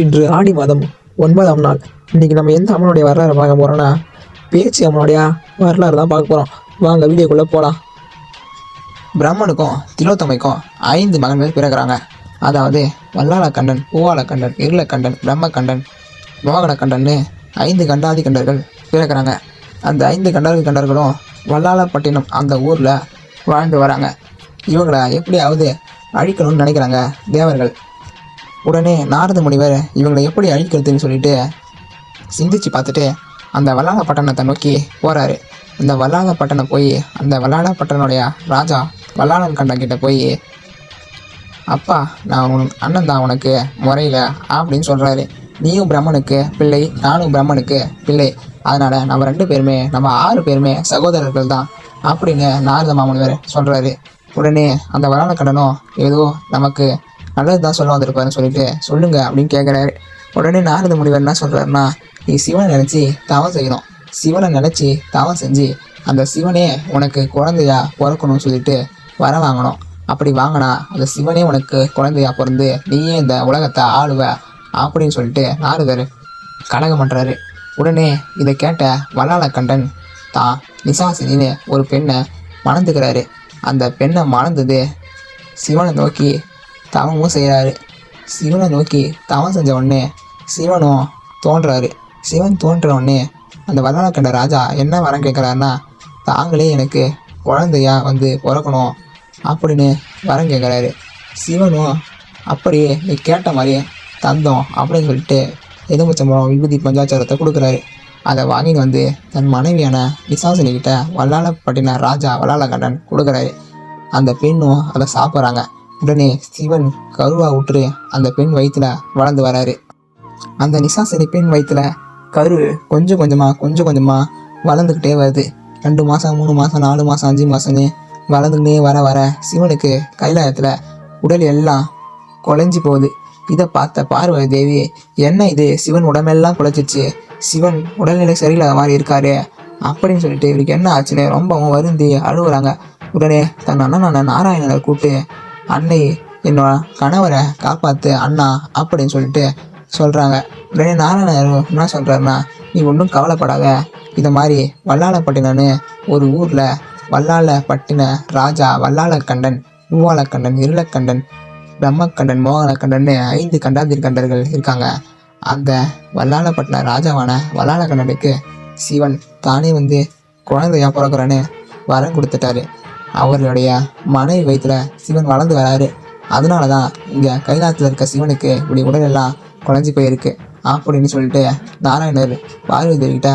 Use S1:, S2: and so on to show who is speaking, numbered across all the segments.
S1: இன்று ஆடி மாதம் 9ஆம் நாள். இன்னைக்கு நம்ம எந்த அம்மனுடைய வரலாறு பார்க்க போறோம்னா, பேச்சு அம்மனுடைய வரலாறு தான் பார்க்க போறோம். வாங்க வீடியோக்குள்ள போகலாம். பிரம்மனுக்கும் திலோத்தமைக்கும் 5 மகன்கள் பிறகுறாங்க. அதாவது வல்லாளக்கண்டன், பூவாளக்கண்டன், இருளக்கண்டன், பிரம்மக்கண்டன், மோகனக்கண்டன்னு 5 கண்டாதி கண்டர்கள் பிறகுறாங்க. அந்த 5 கண்டாதி கண்டர்களும் வல்லாளப்பட்டினம் அந்த ஊரில் வாழ்ந்து வராங்க. இவங்களை எப்படியாவது அழிக்கணும்னு நினைக்கிறாங்க தேவர்கள். உடனே நாரத முனிவர் இவங்களை எப்படி அழிக்கிறதுன்னு சொல்லிட்டு சிந்திச்சு பார்த்துட்டு அந்த வல்லாளப்பட்டணத்தை நோக்கி போகிறாரு. அந்த வல்லாளப்பட்டணம் போய் அந்த வல்லாளப்பட்டனுடைய ராஜா வல்லாளன் கண்டன் கிட்ட போய், அப்பா நான் அண்ணன் தான் உனக்கு முறையில் அப்படின்னு சொல்கிறாரு. நீயும் பிரம்மனுக்கு பிள்ளை, நானும் பிரம்மனுக்கு பிள்ளை, அதனால் நம்ம 2 பேருமே, நம்ம 6 பேருமே சகோதரர்கள் தான் அப்படின்னு நாரத மாமுனிவர் சொல்கிறாரு. உடனே அந்த வல்லாளக்கண்டனும் ஏதோ நமக்கு நல்லது தான் சொல்ல வந்திருப்பாருன்னு சொல்லிட்டு சொல்லுங்க அப்படின்னு கேட்குறாரு. உடனே நாரத முனிவர் என்ன சொல்கிறாருன்னா, நீ சிவனை நினச்சி தவம் செய்யணும். சிவனை நினச்சி தவம் செஞ்சு அந்த சிவனே உனக்கு குழந்தையா பிறக்கணும்னு சொல்லிட்டு வர வாங்கணும். அப்படி வாங்கினா அந்த சிவனே உனக்கு குழந்தையா பிறந்து நீயே இந்த உலகத்தை ஆளுவ அப்படின்னு சொல்லிட்டு நாரதர் கலகம் பண்ணுறாரு. உடனே இதை கேட்ட வல்லாளக்கண்டன் தான் நிசாசினின்னு ஒரு பெண்ணை மணந்துக்கிறாரு. அந்த பெண்ணை மணந்தது சிவனை நோக்கி தவமும் செய்கிறாரு. சிவனை நோக்கி தவம் செஞ்ச உடனே சிவனும் தோன்றாரு. சிவன் தோன்ற உடனே அந்த வல்லாளக்கண்ட ராஜா என்ன வரம் கேட்குறாருன்னா, தாங்களே எனக்கு குழந்தையா வந்து பிறக்கணும் அப்படின்னு வரம் கேட்குறாரு. சிவனும் அப்படியே நீ கேட்ட மாதிரியே தந்தோம் அப்படின்னு சொல்லிட்டு எலுமிச்சம்பழம் விபூதி பஞ்சாச்சாரத்தை கொடுக்குறாரு. அதை வாங்கிட்டு வந்து தன் மனைவியான நிசாசினிக்கிட்ட வல்லாளப்பட்டின ராஜா வல்லாளக்கண்டன் கொடுக்குறாரு. அந்த பெண்ணும் அதை சாப்பிட்றாங்க. உடனே சிவன் கருவா விட்டுரு அந்த பெண் வயிற்றுல வளர்ந்து வராரு. அந்த நிசாசினி பெண் வயிற்றுல கரு கொஞ்சம் கொஞ்சமாக வளர்ந்துக்கிட்டே வருது. 2 மாதம் 3 மாதம் 4 மாதம் 5 மாதம்னு வளர்ந்துக்கிட்டே வர சிவனுக்கு கைலாயத்தில் உடல் எல்லாம் குலைஞ்சி போகுது. இதை பார்த்த பார்வதி தேவி, என்ன இது சிவன் உடம்பெல்லாம் குலைச்சிச்சு, சிவன் உடல்நிலை சரியில்லாத மாதிரி இருக்காரு அப்படின்னு சொல்லிட்டு இவருக்கு என்ன ஆச்சுன்னு ரொம்பவும் வருந்தி அழுகுறாங்க. உடனே தன் அண்ணனான நாராயணனை கூப்பிட்டு, அன்னை என்னோட கணவரை காப்பாற்று அண்ணா அப்படின்னு சொல்லிட்டு சொல்கிறாங்க. உடனே நாராயணர் என்ன சொல்கிறாருன்னா, நீ ஒன்றும் கவலைப்படாத, இதை மாதிரி வல்லாளப்பட்டினன்னு ஒரு ஊரில் வல்லாளப்பட்டின ராஜா வல்லாளக்கண்டன், பூவாளக்கண்டன், இருளக்கண்டன், பிரம்மக்கண்டன், மோகனக்கண்டன் 5 கண்டாதிர் கண்டர்கள் இருக்காங்க. அந்த வல்லாளப்பட்டின ராஜாவான வல்லாளக்கண்டனுக்கு சிவன் தானே வந்து குழந்தையா பிறக்கிறேன்னு வரம் கொடுத்துட்டாரு. அவர்களுடைய மனைவி வயிற்றுல சிவன் வளர்ந்து வராரு. அதனால தான் இங்கே கைலாயத்தில் இருக்க சிவனுக்கு இப்படி உடலெல்லாம் குழஞ்சி போயிருக்கு அப்படின்னு சொல்லிட்டு நாராயணர் பார்வதி தேவிகிட்ட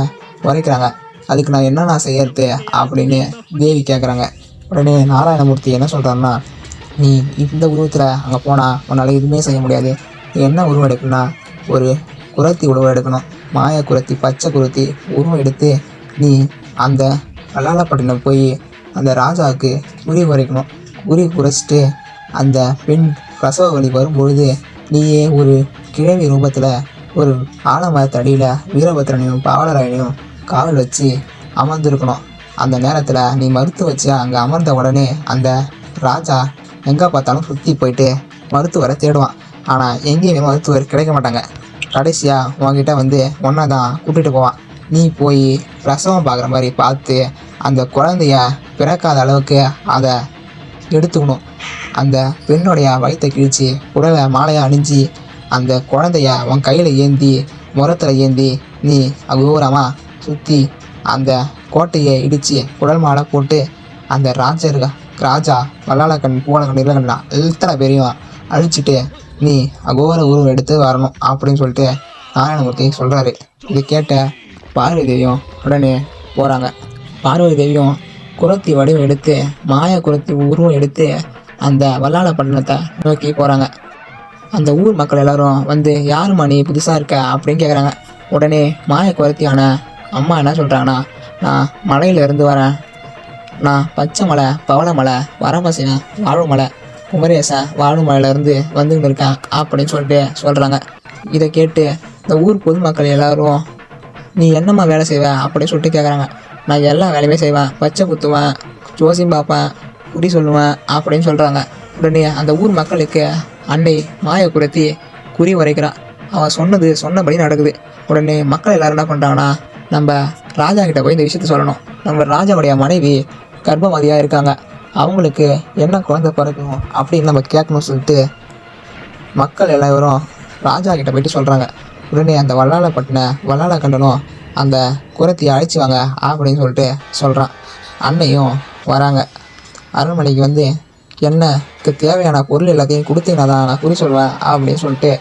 S1: உரைக்கிறாங்க. அதுக்கு நான் என்னென்ன செய்யறது அப்படின்னு தேவி கேட்குறாங்க. உடனே நாராயணமூர்த்தி என்ன சொல்கிறாருன்னா, நீ இந்த உருவத்தில் அங்கே போனால் உன்னால் எதுவுமே செய்ய முடியாது. நீ என்ன உருவம் எடுக்கணும்னா ஒரு குரத்தி உருவம் எடுக்கணும். மாய குரத்தி, பச்சை குரத்தி உருவம் எடுத்து நீ அந்த வல்லாளப்பட்டினம் போய் அந்த ராஜாவுக்கு குறி குறைக்கணும். குறி குறைச்சிட்டு அந்த பெண் பிரசவ வலி வரும்பொழுது நீயே ஒரு கிழவி ரூபத்தில் ஒரு ஆலமரத்தடியில் வீரபத்திரனையும் பாவலராயனையும் காவல் வச்சு அமர்ந்திருக்கணும். அந்த நேரத்தில் நீ மறுத்து வச்சு அங்கே அமர்ந்த உடனே அந்த ராஜா எங்கே பார்த்தாலும் சுற்றி போயிட்டு மருத்துவரை தேடுவான். ஆனால் எங்கேயுமே மருத்துவர் கிடைக்க மாட்டாங்க. கடைசியாக உங்ககிட்ட வந்து ஒன்றா தான் கூட்டிகிட்டு போவான். நீ போய் பிரசவம் பார்க்குற மாதிரி பார்த்து அந்த குழந்தைய பிறக்காத அளவுக்கு அதை எடுத்துக்கணும். அந்த பெண்ணுடைய வயிற்றை கிழிச்சு உடலை மாலையாக அணிஞ்சு அந்த குழந்தைய உன் கையில் ஏந்தி முரத்தில் ஏந்தி நீ அகோரமாக சுற்றி அந்த கோட்டையை இடித்து குடல் மாலை போட்டு அந்த ராஜா வல்லாளக்கண், பூவாளக்கண், இருளக்கண்ணா எத்தனை பேரையும் அழிச்சிட்டு நீ அகோர உருவம் எடுத்து வரணும் அப்படின்னு சொல்லிட்டு நாராயணமூர்த்தி சொல்கிறாரு. இதை கேட்ட பார்வதி தேவியும் உடனே போகிறாங்க. பார்வதி தேவியும் குரத்தி வடிவம் எடுத்து மாய குரத்தி உருவம் எடுத்து அந்த வல்லாளப்பட்டினத்தை நோக்கி போகிறாங்க. அந்த ஊர் மக்கள் எல்லாரும் வந்து, யாரும்மா நீ புதுசாக இருக்க அப்படின்னு கேட்குறாங்க. உடனே மாய குரத்தியான அம்மா என்ன சொல்கிறாங்கன்னா, நான் மலையிலேருந்து வரேன், நான் பச்சை மலை, பவளமலை, வரமசிவன் வாழுமலை, குமரேசன் வாழுமலையிலேருந்து வந்துக்கிட்டு இருக்கேன் அப்படின்னு சொல்லிட்டு சொல்கிறாங்க. இதை கேட்டு இந்த ஊர் பொதுமக்கள் எல்லாரும், நீ என்னம்மா வேலை செய்வ அப்படின்னு சொல்லிட்டு கேட்குறாங்க. நான் எல்லா வேலையுமே செய்வேன், பச்சை குத்துவேன், ஜோசியம் பார்ப்பேன், குறி சொல்லுவேன் அப்படின்னு சொல்கிறாங்க. உடனே அந்த ஊர் மக்களுக்கு அண்டை மாய குரத்தி குறி வரைக்கிறான். அவன் சொன்னபடி நடக்குது. உடனே மக்கள் எல்லாரும் என்ன பண்ணுறாங்கன்னா, நம்ம ராஜா கிட்ட போய் இந்த விஷயத்த சொல்லணும். நம்ம ராஜாவுடைய மனைவி கர்ப்பவதியாக இருக்காங்க, அவங்களுக்கு என்ன குழந்தை பிறக்கும் அப்படின்னு நம்ம கேட்கணும்னு சொல்லிட்டு மக்கள் எல்லாரும் ராஜா கிட்ட போயிட்டு சொல்கிறாங்க. உடனே அந்த வல்லாள கண்டனும் அந்த குரத்தையை அழைச்சி வாங்க அப்படின்னு சொல்லிட்டு சொல்கிறான். அன்னையும் வராங்க. அரண்மனைக்கு வந்து எனக்கு தேவையான பொருள் எல்லாத்தையும் கொடுத்தீங்கன்னா தான் நான் குறி சொல்வேன் அப்படின்னு சொல்லிட்டு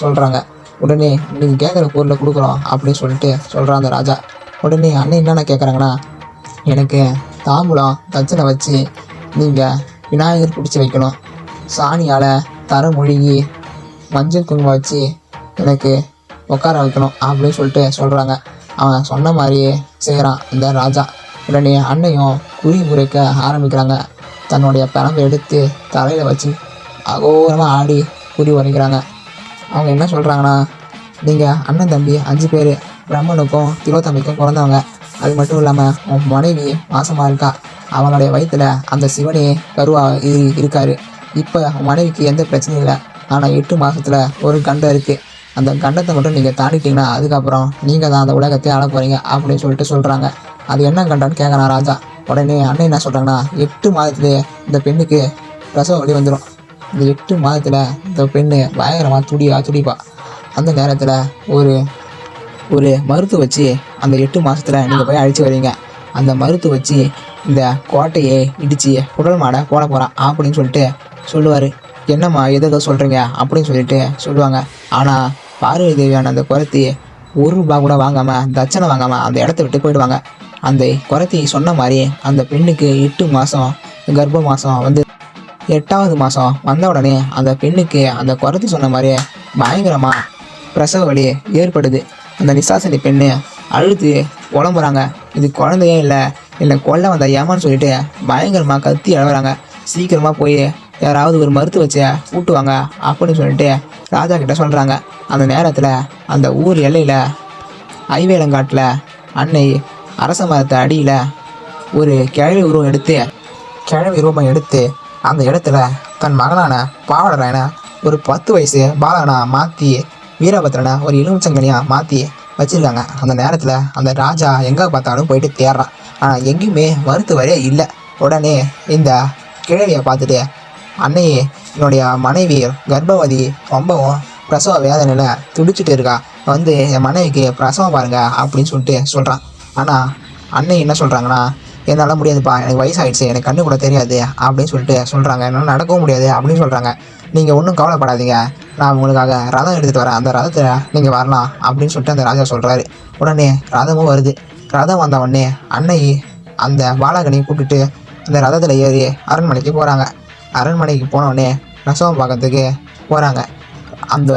S1: சொல்கிறாங்க. உடனே நீங்கள் கேட்குற பொருளை கொடுக்குறோம் அப்படின்னு சொல்லிட்டு சொல்கிறான் அந்த ராஜா. உடனே அண்ணன் என்னென்ன கேட்குறாங்கன்னா, எனக்கு தாம்பூலம் தட்சணை வச்சு நீங்கள் விநாயகர் பிடிச்சி வைக்கணும், சாணியால் தர மொழிகி மஞ்சள் குங்குமம் வச்சு எனக்கு உட்கார வைக்கணும் அப்படின்னு சொல்லிட்டு சொல்கிறாங்க. அவன் சொன்ன மாதிரியே செய்கிறான் இந்த ராஜா. உடனே அன்னையும் குறி முறைக்க ஆரம்பிக்கிறாங்க. தன்னுடைய பிறம்பை எடுத்து தலையில் வச்சு அகோரமாக ஆடி குறி உரைக்கிறாங்க. அவங்க என்ன சொல்கிறாங்கன்னா, நீங்கள் அண்ணன் தம்பி 5 பேர், பிரம்மனுக்கும் திலோத்தமைக்கும் பிறந்தவங்க. அது மட்டும் இல்லாமல் உன் மனைவி மாசமாக இருக்கா, அவனுடைய வயிற்றில் அந்த சிவனே கருவாக இருக்கார். இப்போ உன் மனைவிக்கு எந்த பிரச்சனையும் இல்லை, ஆனால் 8 மாதத்தில் ஒரு கண்டம் இருக்குது. அந்த கண்டத்தை மட்டும் நீங்கள் தாண்டிட்டீங்கன்னா அதுக்கப்புறம் நீங்கள் தான் அந்த உலகத்தை ஆள போகிறீங்க அப்படின்னு சொல்லிட்டு சொல்கிறாங்க. அது என்ன கண்டம்னு கேட்குறான் ராஜா. உடனே அண்ணன் என்ன சொல்கிறாங்கன்னா, 8 மாதத்துலேயே இந்த பெண்ணுக்கு பிரசவ வலி வந்துடும். இந்த 8 மாதத்தில் இந்த பெண்ணு பயங்கரமாக துடிப்பா. அந்த நேரத்தில் ஒரு மருத்துவ வச்சு அந்த 8 மாதத்தில் நீங்கள் போய் அழைச்சி வரீங்க. அந்த மருத்துவ வச்சு இந்த கோட்டையை இடித்து குடல் மாடை போட போகிறான் அப்படின்னு சொல்லிட்டு சொல்லுவார். என்னம்மா எதோ சொல்கிறீங்க அப்படின்னு சொல்லிட்டு சொல்லுவாங்க. ஆனால் பார்வதி தேவியான அந்த குரத்தி ₹1 கூட வாங்காமல், தட்சணை வாங்காமல் அந்த இடத்த விட்டு போயிடுவாங்க. அந்த குரத்தி சொன்ன மாதிரி அந்த பெண்ணுக்கு 8 மாதம் கர்ப்ப மாதம் வந்து 8வது மாதம் வந்த உடனே அந்த பெண்ணுக்கு அந்த குரத்தி சொன்ன மாதிரியே பயங்கரமாக பிரசவ வலி ஏற்படுது. அந்த நிசாசினி பெண்ணு அழுது புலம்புறாங்க. இது குழந்தையே இல்லை கொல்ல வந்த ஏமான்னு சொல்லிட்டு பயங்கரமாக கத்தி அழுகுறாங்க. சீக்கிரமாக போய் யாராவது ஒரு மருத்துவ வச்சு கூட்டுவாங்க அப்படின்னு சொல்லிட்டு ராஜா கிட்ட சொல்கிறாங்க. அந்த நேரத்தில் அந்த ஊர் எல்லையில் ஐவேலங்காட்டில் அன்னை அரச மரத்தை அடியில் ஒரு கிழவி ரூபம் எடுத்து அந்த இடத்துல தன் மகனான பாவலராயனை ஒரு 10 வயசு பாலகனா மாற்றி வீரபத்ரனை ஒரு எலுமிச்சங்கனியாக மாற்றி வச்சுருக்காங்க. அந்த நேரத்தில் அந்த ராஜா எங்கே பார்த்தாலும் போயிட்டு தேடுறான். ஆனால் எங்கேயுமே மருத்துவரே இல்லை. உடனே இந்த கிழவியை பார்த்துட்டு, அன்னையே என்னுடைய மனைவி கர்ப்பவதி, ரொம்பவும் பிரசவ வேதனையில் துடிச்சிட்டு இருக்கா, வந்து என் மனைவிக்கு பிரசவம் பாருங்க அப்படின்னு சொல்லிட்டு சொல்கிறான். ஆனால் அன்னை என்ன சொல்கிறாங்கன்னா, என்னால் முடியாதுப்பா, எனக்கு வயசாகிடுச்சு, எனக்கு கண்ணு கூட தெரியாது அப்படின்னு சொல்லிட்டு சொல்கிறாங்க. என்னால் நடக்கவும் முடியாது அப்படின்னு சொல்கிறாங்க. நீங்கள் ஒன்றும் கவலைப்படாதீங்க, நான் உங்களுக்காக ரதம் எடுத்துகிட்டு வரேன், அந்த ரதத்தில் நீங்கள் வரலாம் அப்படின்னு சொல்லிட்டு அந்த ராஜா சொல்கிறாரு. உடனே ரதமும் வருது. ரதம் வந்த உடனே அன்னை அந்த பாலகனை கூப்பிட்டுட்டு இந்த ரதத்தில் ஏறி அரண்மனைக்கு போகிறாங்க. அரண்மனைக்கு போனோடனே பிரசவம் பார்க்கறதுக்கு போகிறாங்க. அந்த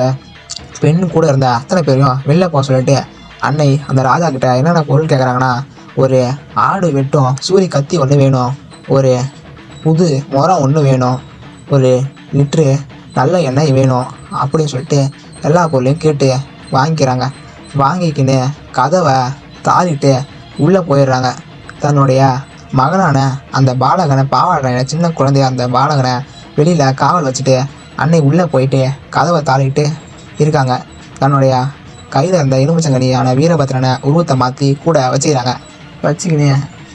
S1: பெண்ணு கூட இருந்த அத்தனை பேரையும் வெளில போக சொல்லிட்டு அன்னை அந்த ராஜா கிட்ட என்னென்ன பொருள் கேட்குறாங்கன்னா, ஒரு ஆடு வெட்டும் சூரி கத்தி ஒன்று வேணும், ஒரு புது முறம் ஒன்று வேணும், ஒரு லிட்ரு நல்ல எண்ணெய் வேணும் அப்படின்னு சொல்லிட்டு எல்லா பொருளையும் கேட்டு வாங்கிக்கிறாங்க. வாங்கிக்கின்னு கதவை தாளிட்டு உள்ளே போயிடுறாங்க. தன்னுடைய மகனான அந்த பாலகனை, பாவாடனை, சின்ன குழந்தைய அந்த பாலகனை வெளியில் காவல் வச்சுட்டு அன்னை உள்ளே போயிட்டு கதவை தாளிட்டு இருக்காங்க. தன்னுடைய கையில் இருந்த எலுமிச்சங்கனியான வீரபத்ரனை உருவத்தை மாற்றி கூட வச்சுக்கிறாங்க. வச்சுக்கின்னு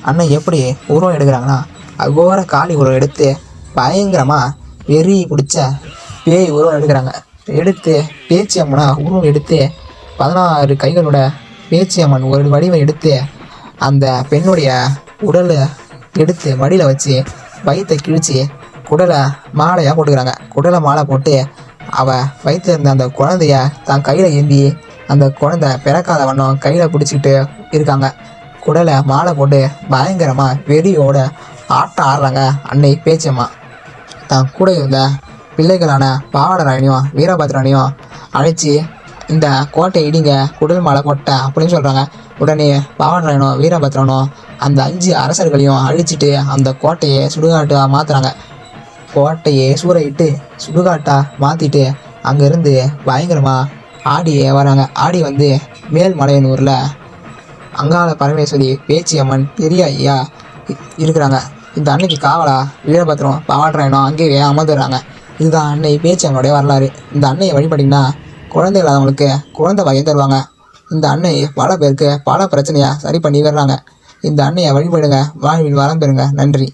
S1: அன்னை எப்படி உருவம் எடுக்கிறாங்கன்னா, அகோர காளி உருவம் எடுத்து பயங்கரமாக வெறி பிடிச்ச பேய் உருவம் எடுக்கிறாங்க. எடுத்து பேச்சியம்மனா உருவம் எடுத்து 16 கைகளோட பேச்சியம்மன் ஒரு வடிவம் எடுத்து அந்த பெண்ணுடைய உடலை எடுத்து மடியில் வச்சு வயிற்றை கிழிச்சு குடலை மாலையாக போட்டுக்கிறாங்க. குடலை மாலை போட்டு அவள் வயிற்றில் இருந்த அந்த குழந்தைய தான் கையில் ஏந்தி அந்த குழந்தை பிறக்காத வண்ணம் கையில் பிடிச்சிக்கிட்டு இருக்காங்க. குடலை மாலை போட்டு பயங்கரமாக வெறியோட ஆட்டம் ஆடுறாங்க அன்னை பேச்சியம்மா. தான் கூட இருந்த பிள்ளைகளான பாவாடராயனையும் வீரபத்ரனையும் அழைச்சி இந்த கோட்டை இடிங்க, குடல் மாலை போட்டேன் அப்படின்னு சொல்கிறாங்க. உடனே பாவாடராயனும் வீரபத்ரனும் அந்த 5 அரசர்களையும் அழிச்சிட்டு அந்த கோட்டையை சுடுகாட்டாக மாற்றுறாங்க. கோட்டையை சூறையிட்டு சுடுகாட்டாக மாற்றிட்டு அங்கேருந்து பயங்கரமாக ஆடி வராங்க. ஆடி வந்து மேல்மலையனூரில் அங்காள பரமேஸ்வரி பேச்சியம்மன் பெரிய ஐயா இருக்கிறாங்க. இந்த அன்னைக்கு காவலா வீரபத்ரம் பாவாடராயனும் அங்கேயே அமர்ந்துடுறாங்க. இதுதான் அன்னை பேச்சியம்மனுடைய வரலாறு. இந்த அன்னையை வழிபட்டிங்கன்னா குழந்தை இல்லாதவங்களுக்கு குழந்தை வாங்கி தருவாங்க. இந்த அன்னை பல பேருக்கு பல பிரச்சனையை சரி பண்ணி வர்றாங்க. இந்த அன்னையை வழிபடுங்க, வாழ்வில் வளம் பெறுங்க. நன்றி.